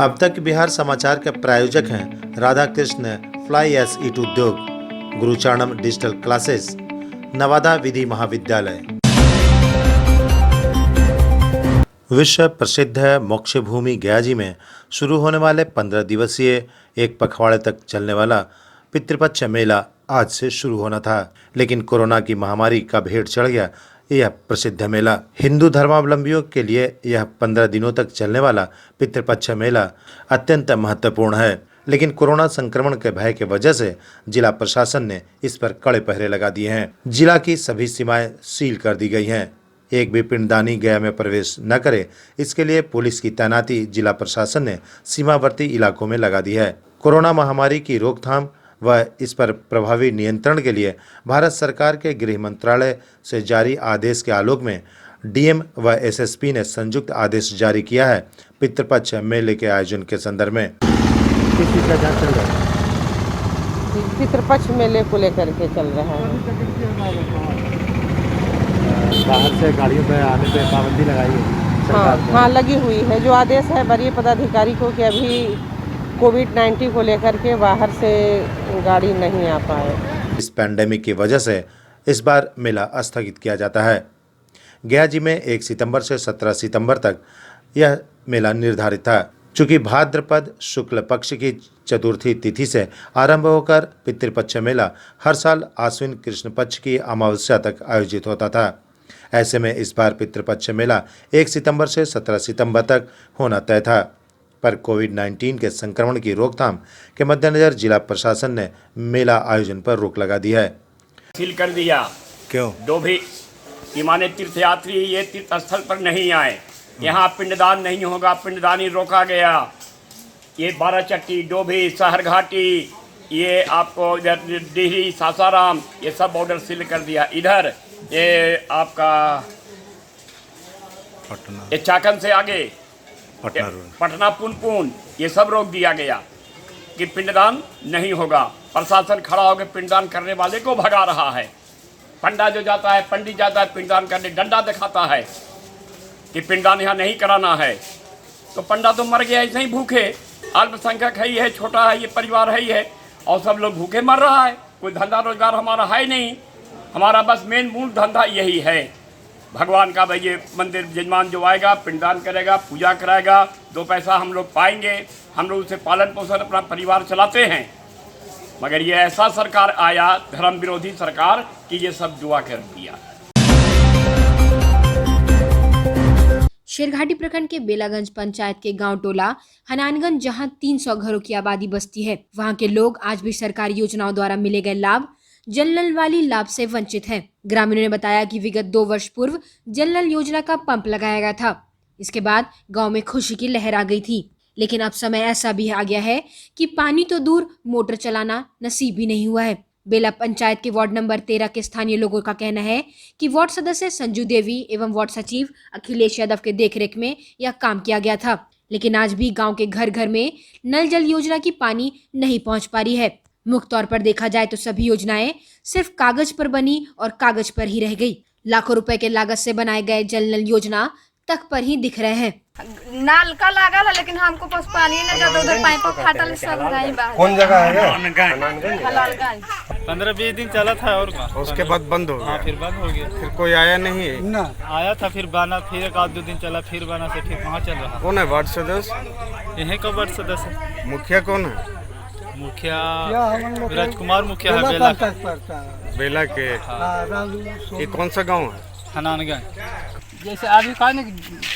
अब तक बिहार समाचार के प्रायोजक हैं राधा कृष्ण फ्लाई एस ईट उद्योग, गुरुचारणम डिजिटल क्लासेस, नवादा विधि महाविद्यालय। विश्व प्रसिद्ध मोक्ष भूमि गयाजी में शुरू होने वाले 15 दिवसीय एक पखवाड़े तक चलने वाला पितृपक्ष मेला आज से शुरू होना था, लेकिन कोरोना की महामारी का भेंट चढ़ गया यह प्रसिद्ध मेला। हिंदू धर्मावलंबियों के लिए यह 15 दिनों तक चलने वाला पितृपक्ष मेला अत्यंत महत्वपूर्ण है, लेकिन कोरोना संक्रमण के भय के वजह से जिला प्रशासन ने इस पर कड़े पहरे लगा दिए हैं। जिला की सभी सीमाएं सील कर दी गई हैं। एक भी पिंडदानी गया में प्रवेश न करे, इसके लिए पुलिस की तैनाती जिला प्रशासन ने सीमावर्ती इलाकों में लगा दी है। कोरोना महामारी की रोकथाम व इस पर प्रभावी नियंत्रण के लिए भारत सरकार के गृह मंत्रालय से जारी आदेश के आलोक में डीएम व एसएसपी ने संयुक्त आदेश जारी किया है। पितृपक्ष मेले के आयोजन के संदर्भ में किस चीज़ का जांच चल रहा है? पितृपक्ष मेले को लेकर के चल रहा है। बाहर से गाड़ियों पे आने पे पाबंदी लगाई है सरकार ने। हाँ लगी हुई है। जो आदेश है वरीय पदाधिकारी को कि अभी कोविड-19 को लेकर के बाहर से गाड़ी नहीं आ पाए। इस पैंडेमिक की वजह से इस बार मेला स्थगित किया जाता है। गया जी में 1 सितंबर से 17 सितंबर तक यह मेला निर्धारित था। चूँकि भाद्रपद शुक्ल पक्ष की चतुर्थी तिथि से आरंभ होकर पितृपक्ष मेला हर साल आश्विन कृष्ण पक्ष की अमावस्या तक आयोजित होता था। ऐसे में इस बार पितृपक्ष मेला 1 सितंबर से 17 सितंबर तक होना तय था, पर कोविड-19 के संक्रमण की रोकथाम के मद्देनजर जिला प्रशासन ने मेला आयोजन पर रोक लगा दी है। सील कर दिया। क्यों? जो भी ईमानी तीर्थयात्री ये तीर्थ स्थल पर नहीं आए, यहाँ पिंडदान नहीं होगा, पिंडदानी रोका गया। ये 12 चट्टी, डोभी, सहरघाटी, ये आपको डिहरी, सासाराम, ये सब बॉर्डर सील कर दिया। इधर ये आपका ये चाकन से आगे पटना पुनपुन, ये सब रोक दिया गया कि पिंडदान नहीं होगा। प्रशासन खड़ा होकर पिंडदान करने वाले को भगा रहा है। पंडा जो जाता है, पंडित जाता है पिंडदान करने, डंडा दिखाता है कि पिंडदान यहाँ नहीं कराना है। तो पंडा तो मर गया ऐसे ही भूखे, अल्पसंख्यक है, ही है, छोटा है, ये परिवार है ही है, और सब लोग भूखे मर रहा है। कोई धंधा रोजगार हमारा है नहीं। हमारा बस मेन मूल धंधा यही है भगवान का। भाई ये मंदिर यजमान जो आएगा पिंडदान करेगा, पूजा कराएगा, 2 पैसा हम लोग पाएंगे, हम लोग उसे पालन पोषण अपना परिवार चलाते हैं। मगर ये ऐसा सरकार आया, धर्म विरोधी सरकार, कि ये सब जुआ कर दिया। शेरघाटी प्रखंड के बेलागंज पंचायत के गांव टोला हनानगंज, जहां 300 घरों की आबादी बसती है, वहां के लोग आज भी सरकारी योजनाओं द्वारा मिले गए लाभ, जल नल वाली लाभ से वंचित हैं। ग्रामीणों ने बताया कि विगत 2 वर्ष पूर्व जल नल योजना का पंप लगाया गया था। इसके बाद गांव में खुशी की लहर आ गई थी, लेकिन अब समय ऐसा भी आ गया है कि पानी तो दूर, मोटर चलाना नसीब भी नहीं हुआ है। बेला पंचायत के वार्ड नंबर 13 के स्थानीय लोगों का कहना है कि वार्ड सदस्य संजू देवी एवं वार्ड सचिव अखिलेश यादव के देखरेख में यह काम किया गया था, लेकिन आज भी गाँव के घर घर में नल जल योजना की पानी नहीं पहुँच पा रही है। मुख्य तौर पर देखा जाए तो सभी योजनाएं सिर्फ कागज पर बनी और कागज पर ही रह गई। लाखों रुपए के लागत से बनाए गए जल नल योजना तक पर ही दिख रहे हैं। नल का लागल है, लेकिन हमको पास पानी नहीं जाता, उधर पाइप फाटल सब गई बाहर। कौन जगह है? हलालगंज 15-20 दिन चला था और उसके बाद बंद हो गया। हाँ, फिर बंद हो गया। फिर कोई आया नहीं है ना? आया था, फिर बना, फिर 1-2 दिन चला, फिर बना से फिर कहाँ चल रहा। कौन है वार्ड सदस्य? यहीं का वार्ड सदस्य। मुखिया कौन है? मुखिया राजकुमार मुखिया है बेला के। ये कौन सा गांव है? हनानगंज। जैसे अभी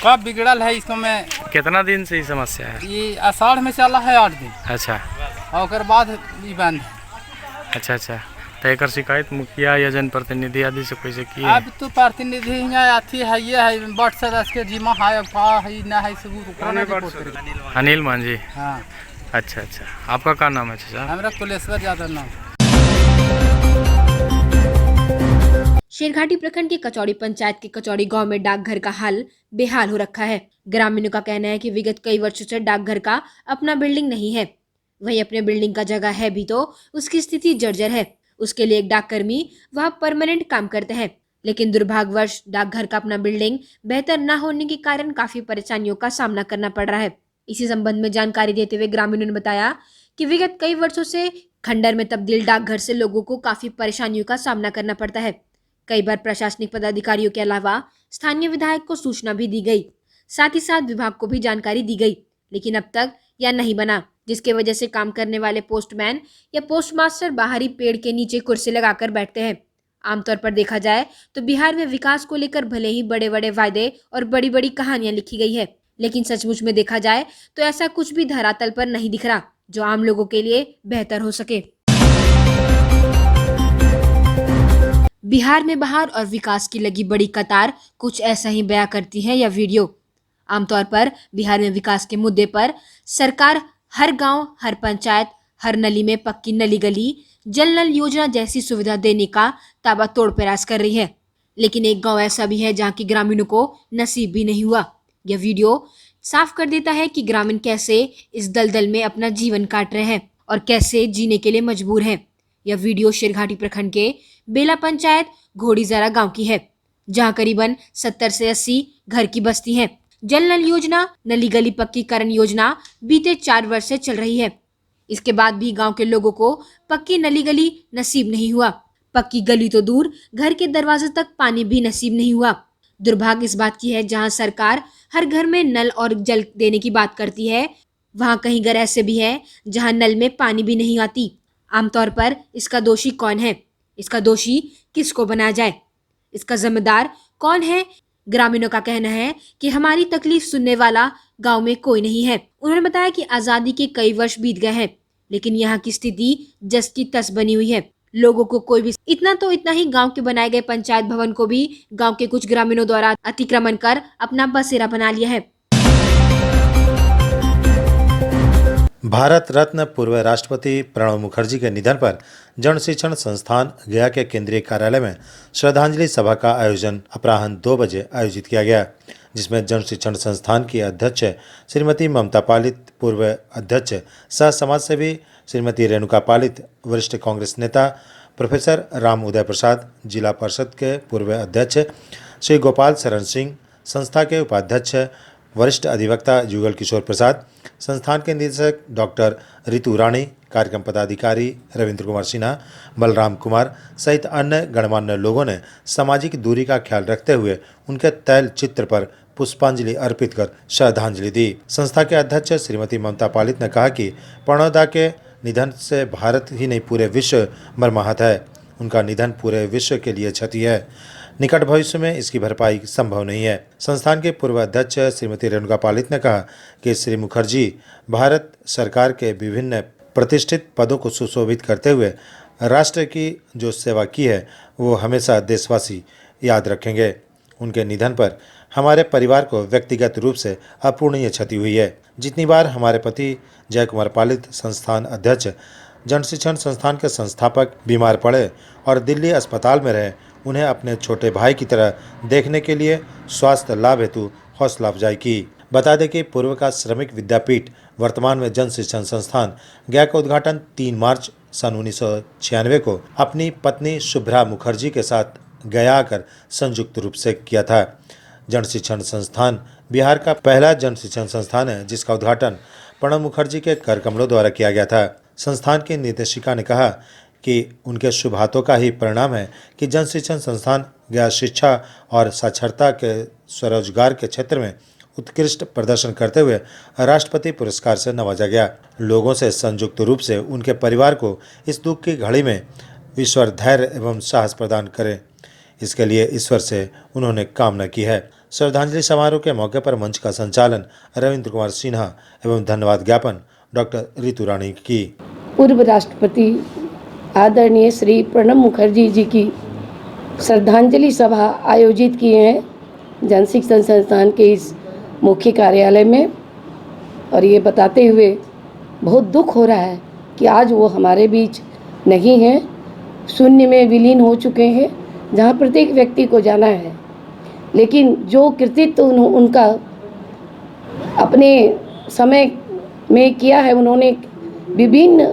कब बिगड़ल है, इसको मैं कितना दिन से ये समस्या है? ये आषाढ़ में चला है 8 दिन। अच्छा, और बाद ये बंद है। अच्छा। तो एक शिकायत मुखिया या जनप्रतिनिधि आदि से कैसे की? अब तो प्रतिनिधि अथी है, ये है वार्ड सदस्य के जिम्मा है, ना है सब। अनिल मान जी। हाँ। अच्छा। आपका क्या नाम है चाचा? हमारा कुलेश्वर यादव नाम। शेरघाटी प्रखंड के कचौड़ी पंचायत के कचौड़ी गांव में डाकघर का हाल बेहाल हो रखा है। ग्रामीणों का कहना है कि विगत कई वर्षों से डाकघर का अपना बिल्डिंग नहीं है, वहीं अपने बिल्डिंग का जगह है भी तो उसकी स्थिति जर्जर है। उसके लिए एक डाककर्मी वह परमानेंट काम करते हैं, लेकिन दुर्भाग्यवश डाकघर का अपना बिल्डिंग बेहतर न होने के कारण काफी परेशानियों का सामना करना पड़ रहा है। इसी संबंध में जानकारी देते हुए ग्रामीणों ने बताया कि विगत कई वर्षों से खंडर में तब्दील डाकघर से लोगों को काफी परेशानियों का सामना करना पड़ता है। कई बार प्रशासनिक पदाधिकारियों के अलावा स्थानीय विधायक को सूचना भी दी गई, साथ ही साथ विभाग को भी जानकारी दी गई, लेकिन अब तक यह नहीं बना, जिसके वजह से काम करने वाले पोस्टमैन या पोस्टमास्टर बाहरी पेड़ के नीचे कुर्सी लगाकर बैठते हैं। आमतौर पर देखा जाए तो बिहार में विकास को लेकर भले ही बड़े बड़े वायदे और बड़ी बड़ी कहानियां लिखी गई है, लेकिन सचमुच में देखा जाए तो ऐसा कुछ भी धरातल पर नहीं दिख रहा जो आम लोगों के लिए बेहतर हो सके। बिहार में बहार और विकास की लगी बड़ी कतार कुछ ऐसा ही बयां करती है यह वीडियो। आमतौर पर बिहार में विकास के मुद्दे पर सरकार हर गांव, हर पंचायत, हर नली में पक्की नली गली, जल नल योजना जैसी सुविधा देने का ताबड़तोड़ प्रयास कर रही है, लेकिन एक गांव ऐसा भी है जहां की ग्रामीणों को नसीब भी नहीं हुआ। यह वीडियो साफ कर देता है कि ग्रामीण कैसे इस दलदल में अपना जीवन काट रहे हैं और कैसे जीने के लिए मजबूर हैं। यह वीडियो शेरघाटी प्रखंड के बेला पंचायत घोड़ीजरा गांव की है, जहां करीबन 70 से 80 घर की बस्ती है। जल नल योजना, नली गली पक्कीकरण योजना बीते 4 वर्ष से चल रही है। इसके बाद भी गांव के लोगों को पक्की नली गली नसीब नहीं हुआ। पक्की गली तो दूर, घर के दरवाजे तक पानी भी नसीब नहीं हुआ। दुर्भाग्य इस बात की है जहां सरकार हर घर में नल और जल देने की बात करती है, वहां कहीं घर ऐसे भी है जहां नल में पानी भी नहीं आती। आमतौर पर इसका दोषी कौन है? इसका दोषी किसको बनाया जाए? इसका जिम्मेदार कौन है? ग्रामीणों का कहना है कि हमारी तकलीफ सुनने वाला गांव में कोई नहीं है। उन्होंने बताया कि आजादी के कई वर्ष बीत गए हैं, लेकिन यहाँ की स्थिति जस की तस बनी हुई है। लोगों को कोई भी इतना ही गांव के बनाए गए पंचायत भवन को भी गांव के कुछ ग्रामीणों द्वारा अतिक्रमण कर अपना बसेरा बना लिया है। भारत रत्न पूर्व राष्ट्रपति प्रणब मुखर्जी के निधन पर जन शिक्षण संस्थान गया के केंद्रीय कार्यालय में श्रद्धांजलि सभा का आयोजन अपराह्न 2 बजे आयोजित किया गया, जिसमें जन शिक्षण संस्थान की अध्यक्ष श्रीमती ममता पालित, पूर्व अध्यक्ष सह समाजसेवी श्रीमती रेणुका पालित, वरिष्ठ कांग्रेस नेता प्रोफेसर राम उदय प्रसाद, जिला परिषद के पूर्व अध्यक्ष श्री गोपाल शरण सिंह, संस्था के उपाध्यक्ष वरिष्ठ अधिवक्ता जुगल किशोर प्रसाद, संस्थान के निदेशक डॉक्टर ऋतु रानी, कार्यक्रम पदाधिकारी रविंद्र कुमार सिन्हा, बलराम कुमार सहित अन्य गणमान्य लोगों ने सामाजिक दूरी का ख्याल रखते हुए उनके तैल चित्र पर पुष्पांजलि अर्पित कर श्रद्धांजलि दी। संस्था के अध्यक्ष श्रीमती ममता पालित ने कहा कि प्रणब के निधन से भारत ही नहीं पूरे विश्व मर्माहत है। उनका निधन पूरे विश्व के लिए क्षति है। निकट भविष्य में इसकी भरपाई संभव नहीं है। संस्थान के पूर्व अध्यक्ष श्रीमती रेणुका पालित ने कहा कि श्री मुखर्जी भारत सरकार के विभिन्न प्रतिष्ठित पदों को सुशोभित करते हुए राष्ट्र की जो सेवा की है वो हमेशा देशवासी याद रखेंगे। उनके निधन पर हमारे परिवार को व्यक्तिगत रूप से अपूर्णीय क्षति हुई है। जितनी बार हमारे पति जय कुमार पालित, संस्थान अध्यक्ष, जन शिक्षण संस्थान के संस्थापक, बीमार पड़े और दिल्ली अस्पताल में रहे, उन्हें अपने छोटे भाई की तरह देखने के लिए स्वास्थ्य लाभ हेतु हौसला अफजाई की। बता दें कि पूर्व का श्रमिक विद्यापीठ वर्तमान में जन शिक्षण संस्थान गया का उद्घाटन 3 मार्च सन 1996 को अपनी पत्नी शुभ्रा मुखर्जी के साथ गया आकर संयुक्त रूप से किया था। जन शिक्षण संस्थान बिहार का पहला जन शिक्षण संस्थान है जिसका उद्घाटन प्रणब मुखर्जी के कर कमलों द्वारा किया गया था। संस्थान की निर्देशिका ने कहा कि उनके शुभ हाथों का ही परिणाम है कि जन शिक्षण संस्थान गया शिक्षा और साक्षरता के स्वरोजगार के क्षेत्र में उत्कृष्ट प्रदर्शन करते हुए राष्ट्रपति पुरस्कार से नवाजा गया। लोगों से संयुक्त रूप से उनके परिवार को इस दुख की घड़ी में ईश्वर धैर्य एवं साहस प्रदान करे, इसके लिए ईश्वर से उन्होंने कामना की है। श्रद्धांजलि समारोह के मौके पर मंच का संचालन रविंद्र कुमार सिन्हा एवं धन्यवाद ज्ञापन डॉक्टर ऋतु रानी की। पूर्व राष्ट्रपति आदरणीय श्री प्रणब मुखर्जी जी की श्रद्धांजलि सभा आयोजित किए हैं जन शिक्षण संस्थान के इस मुख्य कार्यालय में, और ये बताते हुए बहुत दुख हो रहा है कि आज वो हमारे बीच नहीं हैं, शून्य में विलीन हो चुके हैं, जहाँ प्रत्येक व्यक्ति को जाना है। लेकिन जो कृतित्व उनका अपने समय में किया है, उन्होंने विभिन्न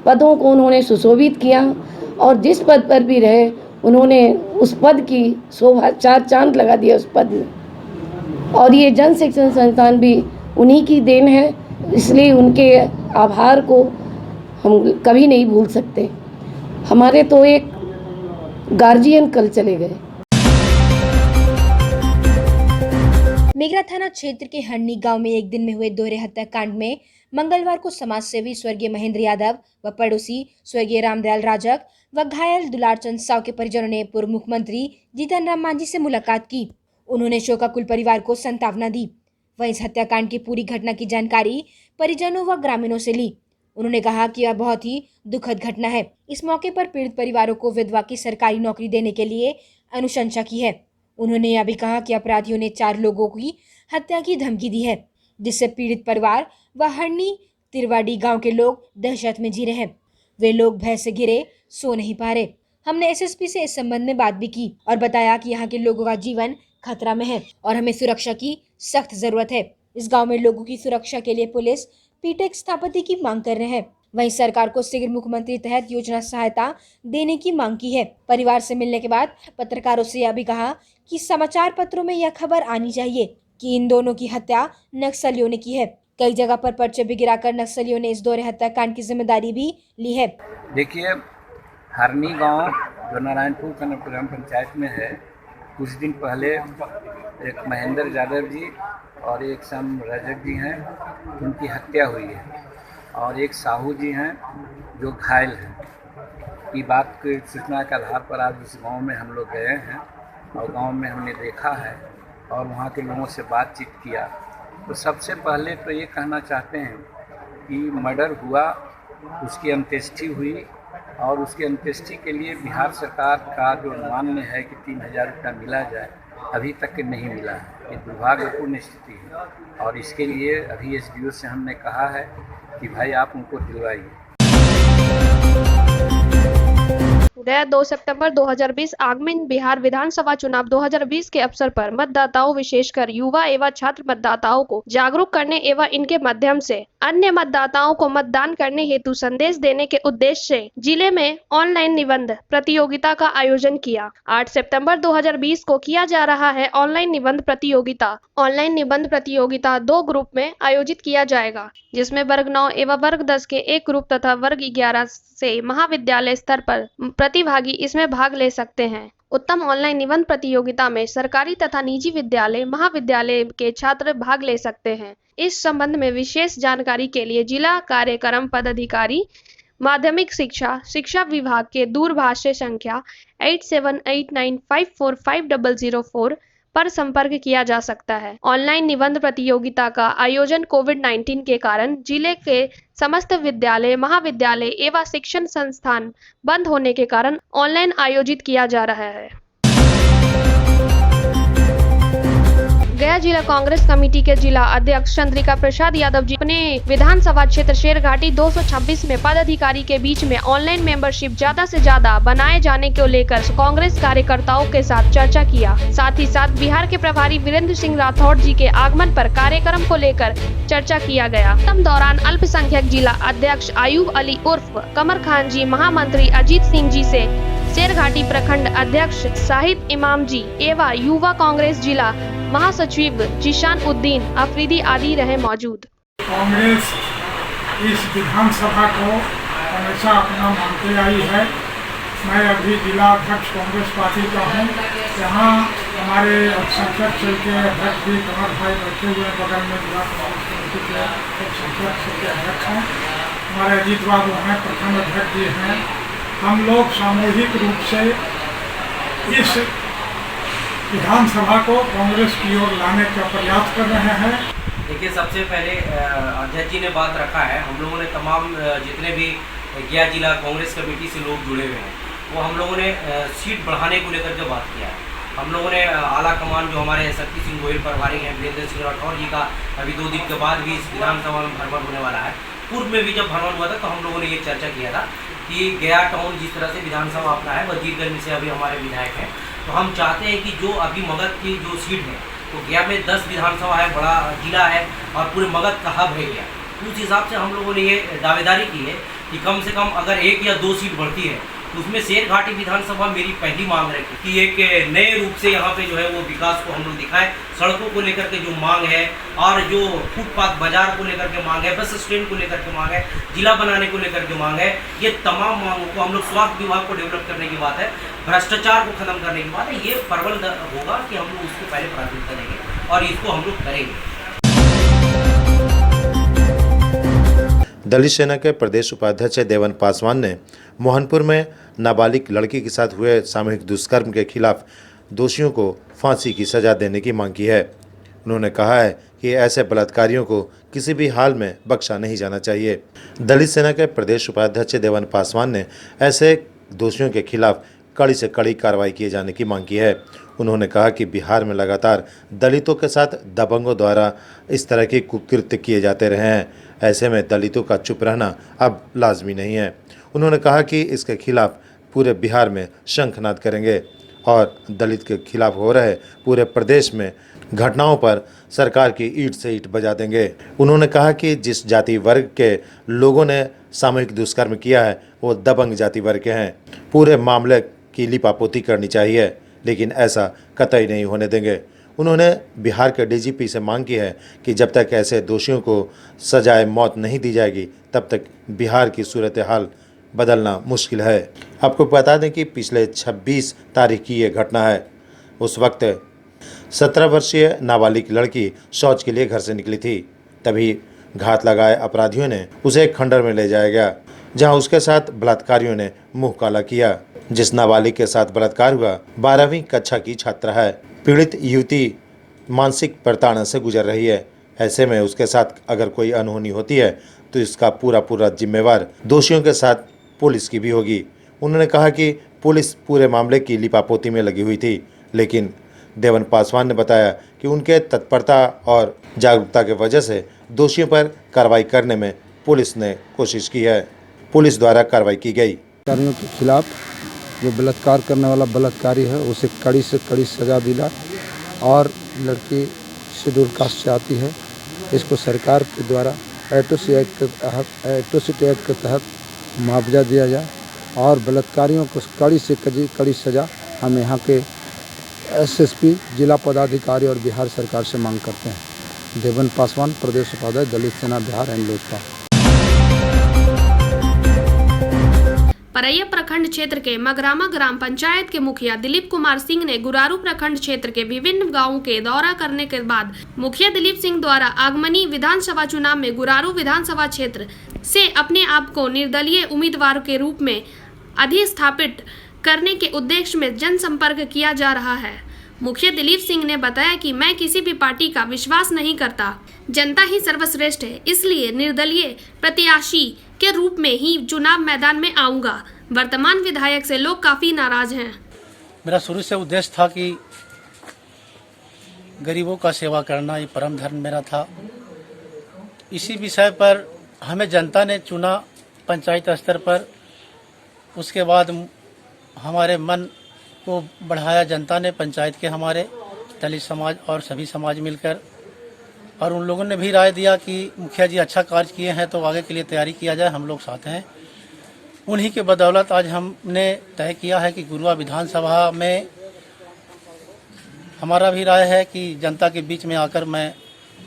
पदों को उन्होंने सुशोभित किया और जिस पद पर भी रहे उन्होंने उस पद की शोभा 4 चांद लगा दिया उस पद में। और ये जन शिक्षण संस्थान भी उन्हीं की देन है, इसलिए उनके आभार को हम कभी नहीं भूल सकते। हमारे तो एक गार्जियन कल चले गए। मेगरा थाना क्षेत्र के हरनी गांव में एक दिन में हुए दोहरे हत्याकांड में मंगलवार को समाज सेवी स्वर्गीय महेंद्र यादव व पड़ोसी स्वर्गीय रामदयाल राजक व घायल दुलारचंद साव के परिजनों ने पूर्व मुख्यमंत्री जीतन राम मांझी से मुलाकात की। उन्होंने शोकाकुल परिवार को सांत्वना दी। वहीं इस हत्याकांड की पूरी घटना की जानकारी परिजनों व ग्रामीणों से ली। उन्होंने कहा कि यह बहुत ही दुखद घटना है। इस मौके पर पीड़ित परिवारों को विधवा की सरकारी नौकरी देने के लिए अनुशंसा की है। उन्होंने यह भी कहा कि अपराधियों ने 4 लोगों की हत्या की धमकी दी है, जिससे पीड़ित परिवार व हरनी तिरवाड़ी गांव के लोग दहशत में जी रहे हैं। वे लोग भय से घिरे सो नहीं पा रहे। हमने एसएसपी से इस संबंध में बात भी की और बताया कि यहाँ के लोगों का जीवन खतरा में है और हमें सुरक्षा की सख्त जरूरत है। इस गाँव में लोगों की सुरक्षा के लिए पुलिस पीटेक स्थापति की मांग कर रहे हैं। वहीं सरकार को शीघ्र मुख्यमंत्री तहत योजना सहायता देने की मांग की है। परिवार से मिलने के बाद पत्रकारों से यह भी कहा कि समाचार पत्रों में यह खबर आनी चाहिए कि इन दोनों की हत्या नक्सलियों ने की है। कई जगह पर पर्चे भी गिराकर नक्सलियों ने इस दोहरे हत्याकांड की जिम्मेदारी भी ली है। देखिए, हरनी गांव जो नारायणपुर ग्राम पंचायत में है, कुछ दिन पहले एक महेंद्र यादव जी और एक श्याम रजक जी हैं, उनकी हत्या हुई है और एक साहू जी हैं जो घायल हैं। की बात की सूचना के आधार पर आज उस गांव में हम लोग गए हैं और गांव में हमने देखा है और वहां के लोगों से बातचीत किया। तो सबसे पहले तो ये कहना चाहते हैं कि मर्डर हुआ, उसकी अंत्येष्टि हुई और उसकी अंत्येष्टि के लिए बिहार सरकार का जो अनुमान है कि 3000 रुपया मिला जाए, अभी तक नहीं मिला है। ये दुर्भाग्यपूर्ण स्थिति है और इसके लिए अभी SDO से हमने कहा है कि भाई आप उनको दिलवाइए। गया 2 सितंबर 2020 आगामी बिहार विधानसभा चुनाव 2020 के अवसर पर मतदाताओं विशेषकर युवा एवं छात्र मतदाताओं को जागरूक करने एवं इनके माध्यम से अन्य मतदाताओं को मतदान करने हेतु संदेश देने के उद्देश्य से जिले में ऑनलाइन निबंध प्रतियोगिता का आयोजन किया। 8 सितंबर 2020 को किया जा रहा है ऑनलाइन निबंध प्रतियोगिता। ऑनलाइन निबंध प्रतियोगिता 2 ग्रुप में आयोजित किया जाएगा, जिसमें वर्ग 9 एवं वर्ग 10 के एक ग्रुप तथा वर्ग 11 से महाविद्यालय स्तर पर प्रतिभागी इसमें भाग ले सकते हैं। उत्तम ऑनलाइन निबंध प्रतियोगिता में सरकारी तथा निजी विद्यालय महाविद्यालय के छात्र भाग ले सकते हैं। इस संबंध में विशेष जानकारी के लिए जिला कार्यक्रम पदाधिकारी माध्यमिक शिक्षा विभाग के दूरभाष संख्या 8789545004 पर संपर्क किया जा सकता है। ऑनलाइन निबंध प्रतियोगिता का आयोजन कोविड-19 के कारण जिले के समस्त विद्यालय महाविद्यालय एवं शिक्षण संस्थान बंद होने के कारण ऑनलाइन आयोजित किया जा रहा है। गया जिला कांग्रेस कमेटी के जिला अध्यक्ष चंद्रिका प्रसाद यादव जी अपने विधानसभा क्षेत्र शेरघाटी 226 में पदाधिकारी के बीच में ऑनलाइन मेंबरशिप ज्यादा से ज्यादा बनाए जाने को लेकर कांग्रेस कार्यकर्ताओं के साथ चर्चा किया। साथ ही साथ बिहार के प्रभारी वीरेंद्र सिंह राठौड़ जी के आगमन पर कार्यक्रम को लेकर चर्चा किया गया। तब दौरान अल्पसंख्यक जिला अध्यक्ष आयूब अली उर्फ कमर खान जी, महामंत्री अजीत सिंह जी से शेरघाटी प्रखंड अध्यक्ष शाहिद इमाम जी एवं युवा कांग्रेस जिला महासचिव जिशान उद्दीन अफरीदी आदि रहे मौजूद। कांग्रेस इस विधानसभा को हमेशा अपना मानते आई है। मैं अभी जिला अध्यक्ष कांग्रेस पार्टी का हूँ। यहाँ हमारे अल्पसंख्यक सेल के अध्यक्ष भी कमर भाई बैठे हुए बगल में जिला कांग्रेस कमेटी के अल्पसंख्यक सेल के अध्यक्ष हैं। हमारे अजीत बाबू हैं, प्रखंड अध्यक्ष जी हैं। हम लोग सामूहिक रूप से इस विधानसभा को कांग्रेस की ओर लाने का प्रयास कर रहे हैं। देखिए, सबसे पहले अध्यक्ष जी ने बात रखा है, हम लोगों ने तमाम जितने भी गया जिला कांग्रेस कमेटी से लोग जुड़े हुए हैं, वो हम लोगों ने सीट बढ़ाने को लेकर के बात किया है। हम लोगों ने आला कमान जो हमारे शक्ति सिंह गोयल प्रभारी हैं, वीरेंद्र सिंह राठौड़ जी का अभी 2 दिन के बाद भी इस विधानसभा में भ्रमण होने वाला है। पूर्व में भी जब भ्रमण हुआ था तो हम लोगों ने ये चर्चा किया था कि गया टाउन जिस तरह से विधानसभा अपना है, वजीरगंज से अभी हमारे विधायक हैं, तो हम चाहते हैं कि जो अभी मगध की जो सीट है, तो गया में 10 विधानसभा है, बड़ा जिला है और पूरे मगध का हब है गया। उस हिसाब से हम लोगों ने ये दावेदारी की है कि कम से कम अगर 1 या 2 सीट बढ़ती है उसमें शेर घाटी विधानसभा मेरी पहली मांग रखी कि एक नए रूप से यहाँ पे जो है वो विकास को हम लोग दिखाएं। सड़कों को लेकर के जो मांग है और जो फुटपाथ बाजार को लेकर के मांग है, बस स्टैंड को लेकर के मांग है, जिला बनाने को लेकर के मांग है, ये तमाम मांगों को हम लोग स्वास्थ्य विभाग को डेवलप करने की बात है, भ्रष्टाचार को खत्म करने की बात है। ये प्रबल होगा कि हम लोग उसको पहले प्राथमिकता देंगे और इसको हम लोग करेंगे। दलित सेना के प्रदेश उपाध्यक्ष देवन पासवान ने मोहनपुर में नाबालिग लड़की के साथ हुए सामूहिक दुष्कर्म के खिलाफ दोषियों को फांसी की सजा देने की मांग की है। उन्होंने कहा है कि ऐसे बलात्कारियों को किसी भी हाल में बख्शा नहीं जाना चाहिए। दलित सेना के प्रदेश उपाध्यक्ष देवन पासवान ने ऐसे दोषियों के खिलाफ कड़ी से कड़ी कार्रवाई किए जाने की मांग की है। उन्होंने कहा कि बिहार में लगातार दलितों के साथ दबंगों द्वारा इस तरह के कुकृत्य किए जाते रहे हैं। ऐसे में दलितों का चुप रहना अब लाजमी नहीं है। उन्होंने कहा कि इसके खिलाफ पूरे बिहार में शंखनाद करेंगे और दलित के खिलाफ हो रहे पूरे प्रदेश में घटनाओं पर सरकार की ईंट से ईंट बजा देंगे। उन्होंने कहा कि जिस जाति वर्ग के लोगों ने सामूहिक दुष्कर्म किया है वो दबंग जाति वर्ग के हैं। पूरे मामले की लिपापोती करनी चाहिए, लेकिन ऐसा कतई नहीं होने देंगे। उन्होंने बिहार के डीजीपी से मांग की है कि जब तक ऐसे दोषियों को सजाए मौत नहीं दी जाएगी तब तक बिहार की सूरत हाल बदलना मुश्किल है। आपको बता दें कि पिछले 26 तारीख की ये घटना है। उस वक्त 17 वर्षीय नाबालिग लड़की शौच के लिए घर से निकली थी। तभी घात लगाए अपराधियों ने उसे एक खंडर में ले जाया गया, जहां उसके साथ बलात्कारियों ने मुंह काला किया। जिस नाबालिग के साथ बलात्कार हुआ 12वीं कक्षा की छात्रा है। पीड़ित युवती मानसिक प्रताड़ना से गुजर रही है। ऐसे में उसके साथ अगर कोई अनहोनी होती है तो इसका पूरा जिम्मेवार दोषियों के साथ पुलिस की भी होगी। उन्होंने कहा कि पुलिस पूरे मामले की लिपापोती में लगी हुई थी, लेकिन देवन पासवान ने बताया कि उनके तत्परता और जागरूकता की वजह से दोषियों पर कार्रवाई करने में पुलिस ने कोशिश की है। पुलिस द्वारा कार्रवाई की गई। कार्यों के खिलाफ जो बलात्कार करने वाला बलात्कारी है उसे कड़ी से कड़ी सजा दिला और लड़की शेड्यूल कास्ट से आती है, इसको सरकार के द्वारा एट्रोसिटी एक्ट के तहत मुआवजा दिया जाए और बलात्कारियों को कड़ी से कड़ी सजा हम यहाँ के एसएसपी, जिला पदाधिकारी और बिहार सरकार से मांग करते हैं। देवन पासवान, प्रदेश उपाध्यक्ष, दलित सेना बिहार एंड लोजपा। परैया प्रखंड क्षेत्र के मगरामा ग्राम पंचायत के मुखिया दिलीप कुमार सिंह ने गुरारू प्रखंड क्षेत्र के विभिन्न गांवों के दौरा करने के बाद मुखिया दिलीप सिंह द्वारा आगमनी विधानसभा चुनाव में गुरारू विधानसभा क्षेत्र से अपने आप को निर्दलीय उम्मीदवार के रूप में अधिस्थापित करने के उद्देश्य में जनसंपर्क किया जा रहा है। मुखिया दिलीप सिंह ने बताया कि मैं किसी भी पार्टी का विश्वास नहीं करता, जनता ही सर्वश्रेष्ठ है, इसलिए निर्दलीय प्रत्याशी के रूप में ही चुनाव मैदान में आऊंगा। वर्तमान विधायक से लोग काफी नाराज हैं। मेरा शुरू से उद्देश्य था कि गरीबों का सेवा करना, ये परम धर्म मेरा था। इसी विषय पर हमें जनता ने चुना पंचायत स्तर पर। उसके बाद हमारे मन को बढ़ाया जनता ने, पंचायत के हमारे दलित समाज और सभी समाज मिलकर, और उन लोगों ने भी राय दिया कि मुखिया जी अच्छा कार्य किए हैं तो आगे के लिए तैयारी किया जाए, हम लोग साथ हैं। उन्हीं के बदौलत आज हमने तय किया है कि गुरुआ विधानसभा में हमारा भी राय है कि जनता के बीच में आकर मैं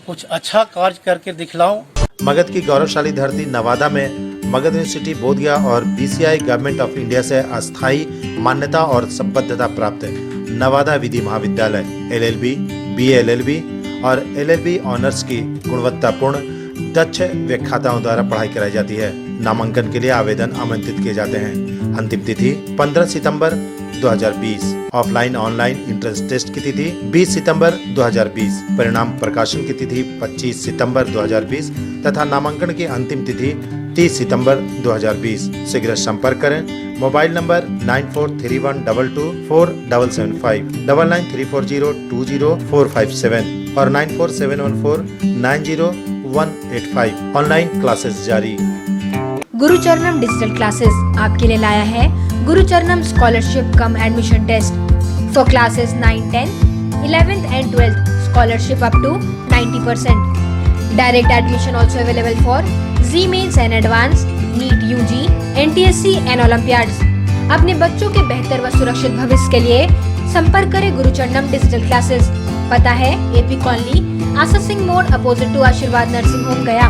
कुछ अच्छा कार्य करके दिखलाऊं। मगध की गौरवशाली धरती नवादा में मगध यूनिवर्सिटी बोधगया और बीसीआई गवर्नमेंट ऑफ इंडिया से अस्थायी मान्यता और संबद्धता प्राप्त नवादा विधि महाविद्यालय LLB, BA LLB और LLB ऑनर्स की गुणवत्तापूर्ण दक्ष व्याख्याताओं द्वारा पढ़ाई कराई जाती है। नामांकन के लिए आवेदन आमंत्रित किए जाते हैं। अंतिम तिथि 15 सितंबर 2020। ऑफलाइन ऑनलाइन एंट्रेंस टेस्ट की तिथि 20 सितंबर 2020। परिणाम प्रकाशन की तिथि 25 सितंबर 2020 तथा नामांकन की अंतिम तिथि 30 सितंबर 2020। शीघ्र संपर्क करें। मोबाइल नंबर 9431224775, 9934020457 और 9471490185। ऑनलाइन क्लासेस जारी। गुरुचरणम डिजिटल क्लासेस आपके लिए लाया है Gurucharanam scholarship cum admission test for classes 9, 10, 11th and 12th. Scholarship up to 90%. Direct admission also available for Z-Mains and Advanced, NEET UG, NTSC and Olympiads. अपने बच्चों के बेहतर व सुरक्षित भविष्य के लिए संपर्क करें गुरुचरणम डिजिटल क्लासेस। पता है एपी कॉलोनी, आशा सिंह मोड़, opposite to Ashirwad nursing home, Gaya.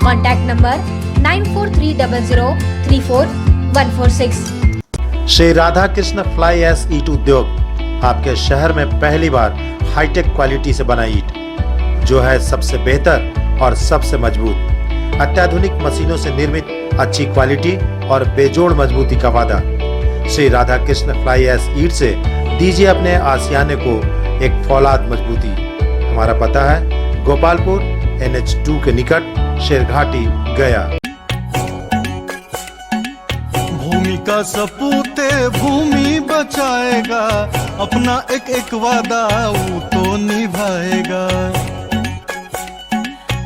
Contact number 9430034146। Shri Radha Krishna fly ash ईट उद्योग आपके शहर में पहली बार हाईटेक क्वालिटी से बना ईट, जो है सबसे बेहतर और सबसे मजबूत, अत्याधुनिक मशीनों से निर्मित, अच्छी क्वालिटी और बेजोड़ मजबूती का वादा। श्री राधा कृष्ण फ्लाई ऐश ईट से दीजिए अपने आशियाने को एक फौलाद मजबूती। हमारा पता है गोपालपुर, NH2 के निकट, शेरघाटी, गया। भूमि का सपूते भूमि बचाएगा, अपना एक एक वादा वो तो निभाएगा।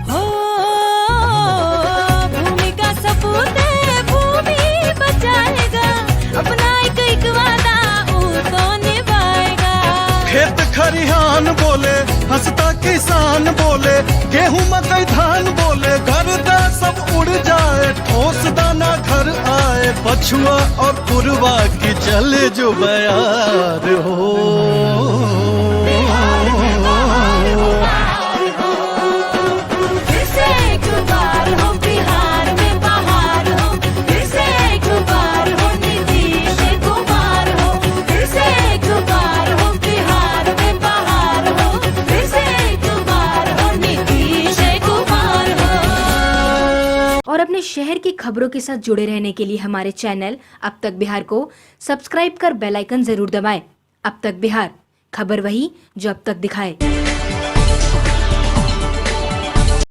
हो भूमि का सपूते भूमि बचाएगा, अपना एक एक वादा वो तो निभाएगा। खेत खरिहान बोले, हंसता किसान बोले, गेहूं मकई धान बोले, घर दा सब उड़ जाए, ठोस दाना घर आए, पछुआ और पुरवा की चले जो बयार हो। फिर से एक बार हो बिहार में बहार हो, फिर से एक बार हो नीतीश कुमार हो, फिर से एक बार हो बिहार में बहार हो, फिर से एक बार हो नीतीश कुमार हो। और अपने शहर की खबरों के साथ जुड़े रहने के लिए हमारे चैनल अब तक बिहार को सब्सक्राइब कर बेल आइकन जरूर दबाएं। अब तक बिहार, खबर वही जो अब तक दिखाए।